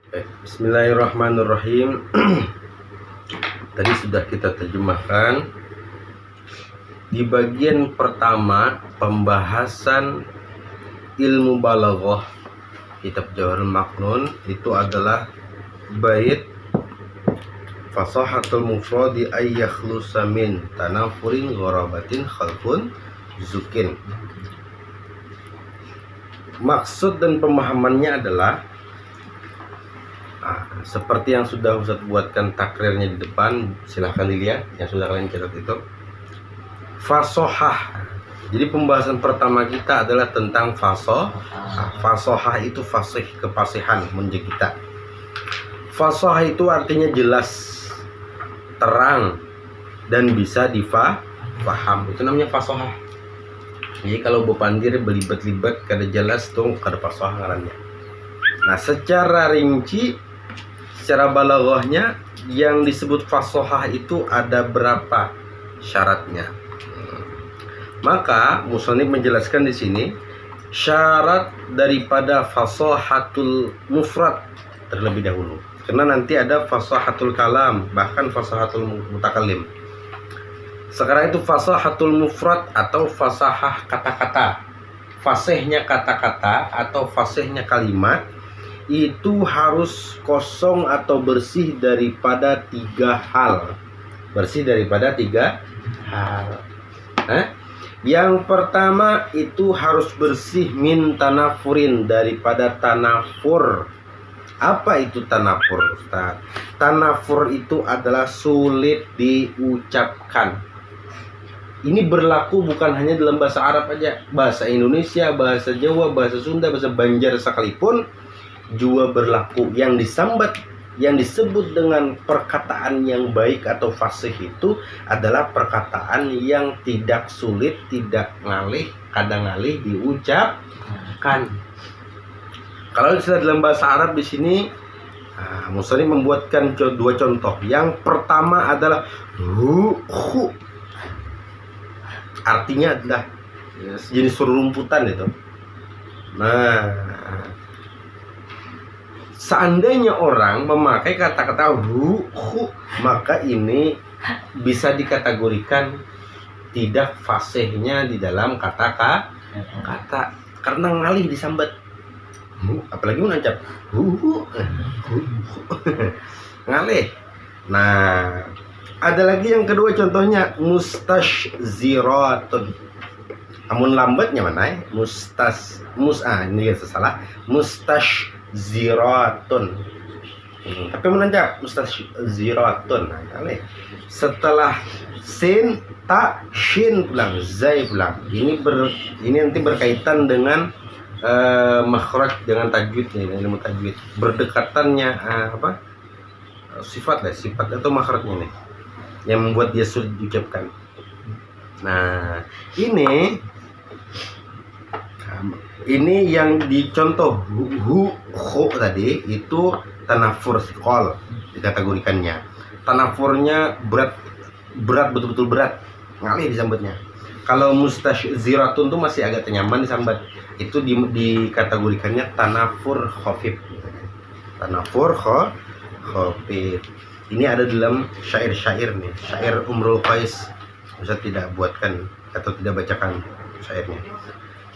Bismillahirrahmanirrahim. Tadi sudah kita terjemahkan di bagian pertama pembahasan ilmu balaghah kitab Jawharul Maknun. Itu adalah bait fasahatul mufradi ayyakhlusa min tanafurin gharabatin khalfun zukin. Maksud dan pemahamannya adalah seperti yang sudah Ustaz buatkan takrirnya di depan, silahkan dilihat yang sudah kalian catat itu. Fasohah. Jadi pembahasan pertama kita adalah tentang fasohah. Fasohah itu fasih, kefasihan menurut kita. Fasohah itu artinya jelas, terang, dan bisa difaham. Itu namanya fasohah. Jadi kalau bepandir belibet-libet kada jelas tuh kada fasohah ngarannya. Nah, secara rinci, secara balaghahnya yang disebut fasohah itu ada berapa syaratnya. Maka musannif menjelaskan di sini syarat daripada fasohatul mufrad terlebih dahulu. Karena nanti ada fasohatul kalam, bahkan fasohatul mutakallim. Sekarang itu fasohatul mufrad atau fasahah kata-kata. Fasihnya kata-kata atau fasihnya kalimat itu harus kosong atau bersih daripada tiga hal. Bersih daripada tiga hal. Yang pertama itu harus bersih min tanafurin, daripada tanafur. Apa itu tanafur, Ustaz? Tanafur itu adalah sulit diucapkan. Ini berlaku bukan hanya dalam bahasa Arab aja, bahasa Indonesia, bahasa Jawa, bahasa Sunda, bahasa Banjar sekalipun juga berlaku. Yang disambat, yang disebut dengan perkataan yang baik atau fasih itu adalah perkataan yang tidak sulit, tidak ngalih, kadang ngalih diucapkan. Kalau istilah dalam bahasa Arab di sini, musannif membuatkan dua contoh. Yang pertama adalah hu. Artinya adalah sejenis rumputan itu. Nah, seandainya orang memakai kata-kata hu, maka ini bisa dikategorikan tidak fasihnya di dalam kata karena ngalih disambat. Apalagi menancap ngalih. Nah, ada lagi yang kedua contohnya mustashziratun. Amun lambatnya mana ya? Ini ya salah. Mustashziratun. Tapi menancap mustashziratun. Nah, setelah sin, ta, shin pulang, zai pulang. Ini nanti berkaitan dengan makhraj, dengan tajwid nih, ilmu tajwid. Berdekatannya sifat atau makhrajnya nih yang membuat dia sulit diucapkan. Nah, ini yang dicontoh hu tadi itu tanafur siqal dikategorikannya. Tanafurnya berat betul-betul berat, ngalih disambatnya. Kalau mustashziratun tuh masih agak nyaman disambat. Itu dikategorikannya tanafur khafif. Tanafur khafif. Ini ada dalam syair-syair nih, syair Umrul Qais. Bisa tidak buatkan atau tidak bacakan syairnya.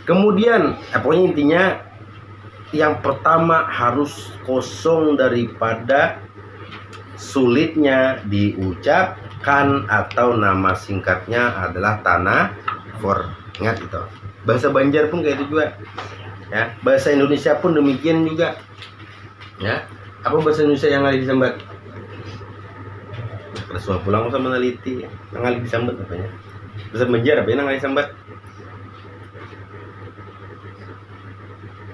Kemudian, pokoknya intinya yang pertama harus kosong daripada sulitnya diucapkan atau nama singkatnya adalah tanafur. Ingat itu. Bahasa Banjar pun kayak itu juga. Ya, bahasa Indonesia pun demikian juga. Ya, apa bahasa Indonesia yang ada disambat? Rasul pulang sama meneliti ngali disambat apanya. Bahasa Banjar apa yang ngali disambat?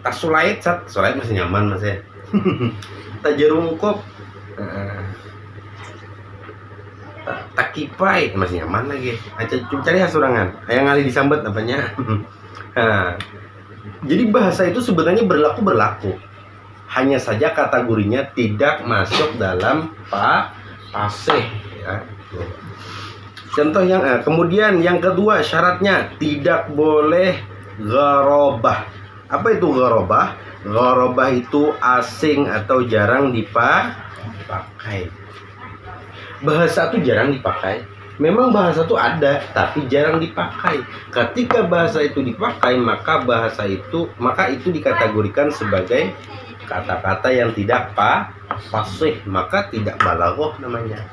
Tas sulait masih nyaman mas ya. Tajarungkop, takipai masih nyaman lagi. Cari hasurangan. Yang ngali disambat apanya? Jadi bahasa itu sebenarnya berlaku. Hanya saja kategorinya tidak masuk dalam fasih. Ya. Contoh yang kemudian yang kedua syaratnya tidak boleh gharabah. Apa itu gharabah? Gharabah itu asing atau jarang dipakai. Bahasa itu jarang dipakai. Memang bahasa itu ada, tapi jarang dipakai. Ketika bahasa itu dipakai, maka itu dikategorikan sebagai kata-kata yang tidak fasih, maka tidak balaghah namanya.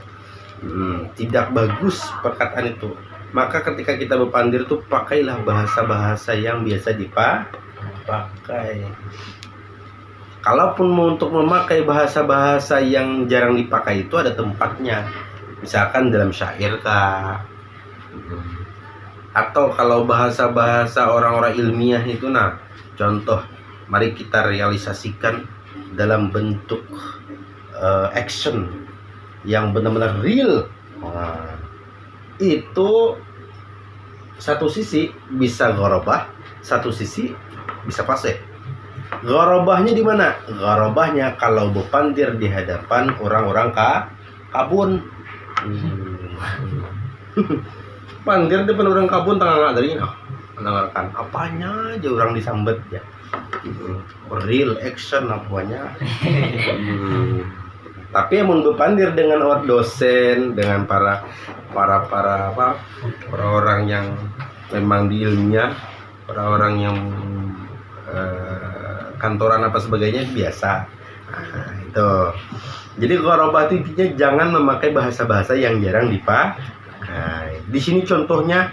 Tidak bagus perkataan itu. Maka ketika kita berpandir itu pakailah bahasa-bahasa yang biasa dipakai. Kalaupun untuk memakai bahasa-bahasa yang jarang dipakai itu ada tempatnya. Misalkan dalam syair kah? Atau kalau bahasa-bahasa orang-orang ilmiah itu, nah contoh, mari kita realisasikan dalam bentuk action yang benar-benar real. Itu satu sisi bisa gharabah, satu sisi bisa fasih. Gharabahnya di mana? Gharabahnya kalau berpandir di hadapan orang-orang kabun. Pandir depan orang kabun tengah dari mendengarkan apanya aja orang disambet ya. Real action apanya. Tapi yang mau berpandir dengan dosen, dengan para orang yang memang di ilmiah, orang yang kantoran apa sebagainya biasa. Nah, itu. Jadi gharabah itu intinya jangan memakai bahasa-bahasa yang jarang dipakai. Di sini contohnya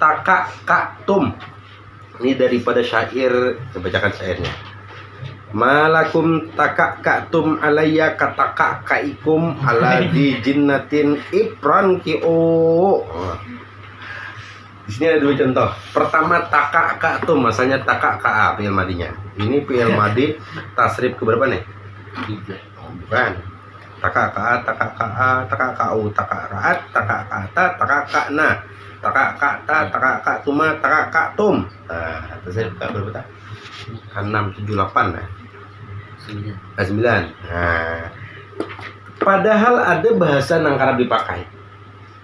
takakatum. Ini daripada syair, saya bacakan syairnya. Malakum takakatum alayya katakakaikum ala di jinnatin ibran ki'o. Di sini ada dua contoh. Pertama takakatum, masanya takaka fi'il madinya. Ini fi'il madi tasrif ke berapa nih? 3. Bukan. Takaka, takakau, takaraat, takakata, takakana, takakata, takakatuma, takakatum. Nah, tasrif ke berapa? 6, 7, 8 lah. 9. Nah, padahal ada bahasa yang kerap dipakai.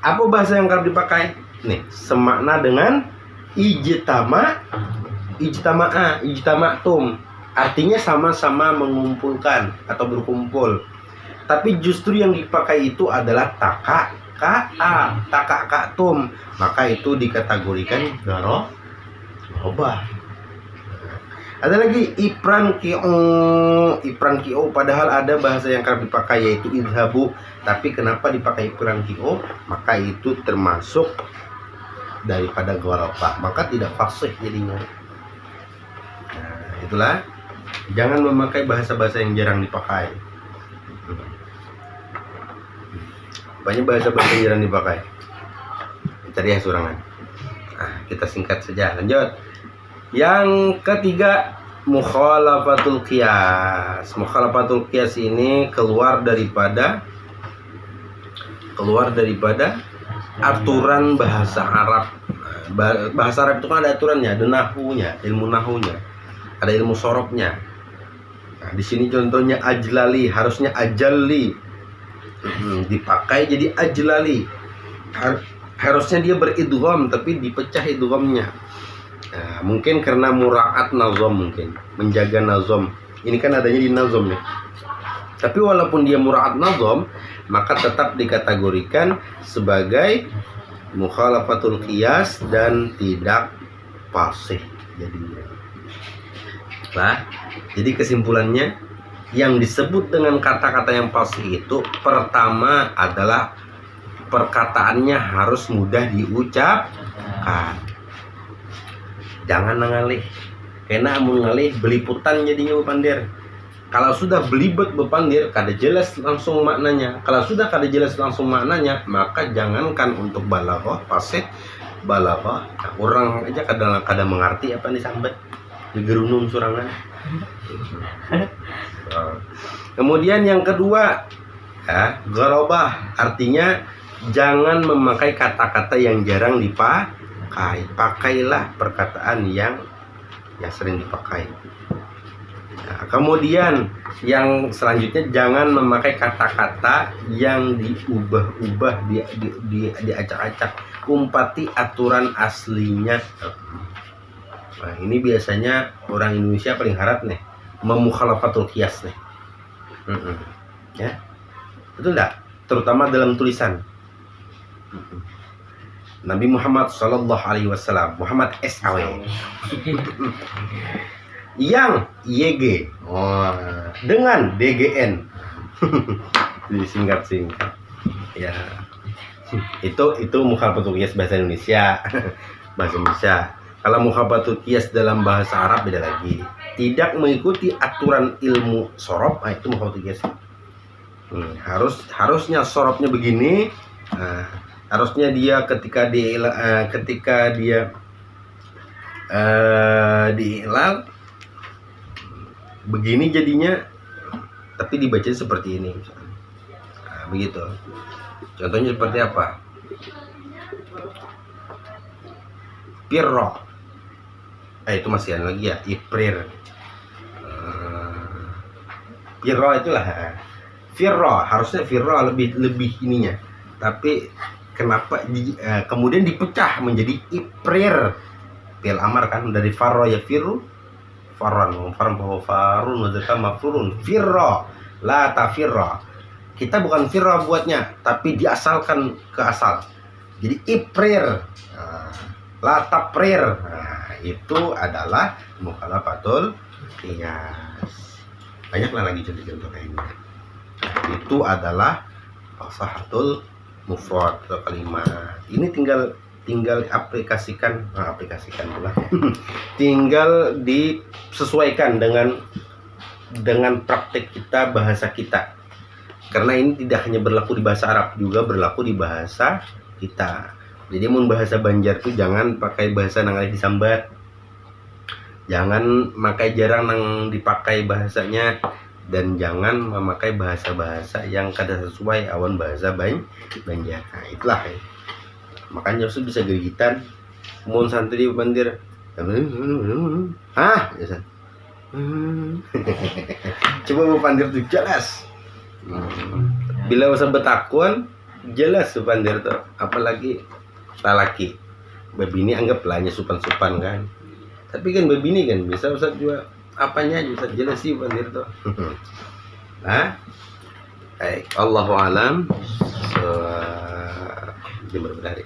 Apa bahasa yang kerap dipakai? Nih, semakna dengan ijtama'tum. Artinya sama-sama mengumpulkan atau berkumpul. Tapi justru yang dipakai itu adalah takakatum. Maka itu dikategorikan gharabah. Ada lagi ipran ki'o, padahal ada bahasa yang kerap dipakai yaitu idhabu. Tapi kenapa dipakai ipran ki'o? Maka itu termasuk daripada gharabah, maka tidak fasih jadinya. Nah, itulah, jangan memakai bahasa-bahasa yang jarang dipakai. Banyak bahasa-bahasa yang jarang dipakai. Cari ya surangan. Nah, kita singkat saja. Lanjut. Yang ketiga, mukhalafatul qiyas. Mukhalafatul qiyas ini keluar daripada aturan bahasa Arab. Bahasa Arab itu kan ada aturannya, ada nahunya, ilmu nahunya, ada ilmu sorobnya. Nah, di sini contohnya ajlali, harusnya ajalli, dipakai jadi ajlali. Harusnya dia beridgham, tapi dipecah idghamnya. Nah, mungkin karena mura'at nazam, mungkin menjaga nazam. Ini kan adanya di nazam nih. Tapi walaupun dia mura'at nazam, maka tetap dikategorikan sebagai mukhalafatul qiyas dan tidak fasih jadinya. Nah, jadi kesimpulannya, yang disebut dengan kata-kata yang fasih itu pertama adalah perkataannya harus mudah diucapkan. Jangan ngalih, karena amun ngalih beliputan jadinya bepandir. Kalau sudah belibet bepandir, kada jelas langsung maknanya. Kalau sudah kada jelas langsung maknanya, maka jangankan untuk balaghah, fasih, balaghah. Nah, orang aja kadang mengerti apa yang disambet. Digerunung surangan. Kemudian yang kedua, gharabah, artinya jangan memakai kata-kata yang jarang dipakai. Pakailah perkataan yang sering dipakai. Nah, kemudian yang selanjutnya, jangan memakai kata-kata yang diubah-ubah, diacak-acak, umpati aturan aslinya. Nah, ini biasanya orang Indonesia paling harap nih, memukhalafatul qiyas nih. Ya, betul enggak? Terutama dalam tulisan. Nabi Muhammad Sallallahu Alaihi Wasallam, Muhammad SAW, yang YG, dengan DGN, disingkat-singkat. Ya, itu mukhalafatul qiyas bahasa Indonesia. Bahasa Indonesia. Kalau mukhalafatul qiyas dalam bahasa Arab beda lagi. Tidak mengikuti aturan ilmu sorob, itu mukhalafatul qiyas. Harusnya sorobnya begini. Harusnya dia ketika dia diilal begini jadinya, tapi dibaca seperti ini. Begitu. Contohnya seperti apa? Pirro. Itu masih ada lagi ya, Iprir. Pirro itulah. Firro, harusnya Firro lebih ininya. Tapi kenapa kemudian dipecah menjadi Iprir? Fi'il amar kan, dari farro ya firru, farran, farun, wazaka mafrurun. Firro, la tafirro. Kita bukan firro buatnya, tapi diasalkan ke asal. Jadi Iprir, la taprir. Itu adalah mukhalafatul qiyas. Banyaklah lagi contoh-contoh lainnya. Itu adalah fasahatul mufrad atau kalimat. Ini tinggal aplikasikan pula. Tinggal disesuaikan dengan praktek kita, bahasa kita. Karena ini tidak hanya berlaku di bahasa Arab, juga berlaku di bahasa kita. Jadi mau bahasa Banjar tuh jangan pakai bahasa nang disambat. Jangan pakai jarang nang dipakai bahasanya, dan jangan memakai bahasa-bahasa yang kada sesuai awan bahasa Banjar. Nah, itulah ya. Makanya Yusuf bisa gerigitan mohon santri bandir. Ya, coba mau pandir tuh jelas. Bila usah betakun jelas pandir tuh, apalagi laki. Babi ini anggaplah hanya supan-supan kan. Tapi kan babi ini kan bisa usah juga apanya bisa jelas sih pandir tuh. Baik, Allahu alam. Jember benar.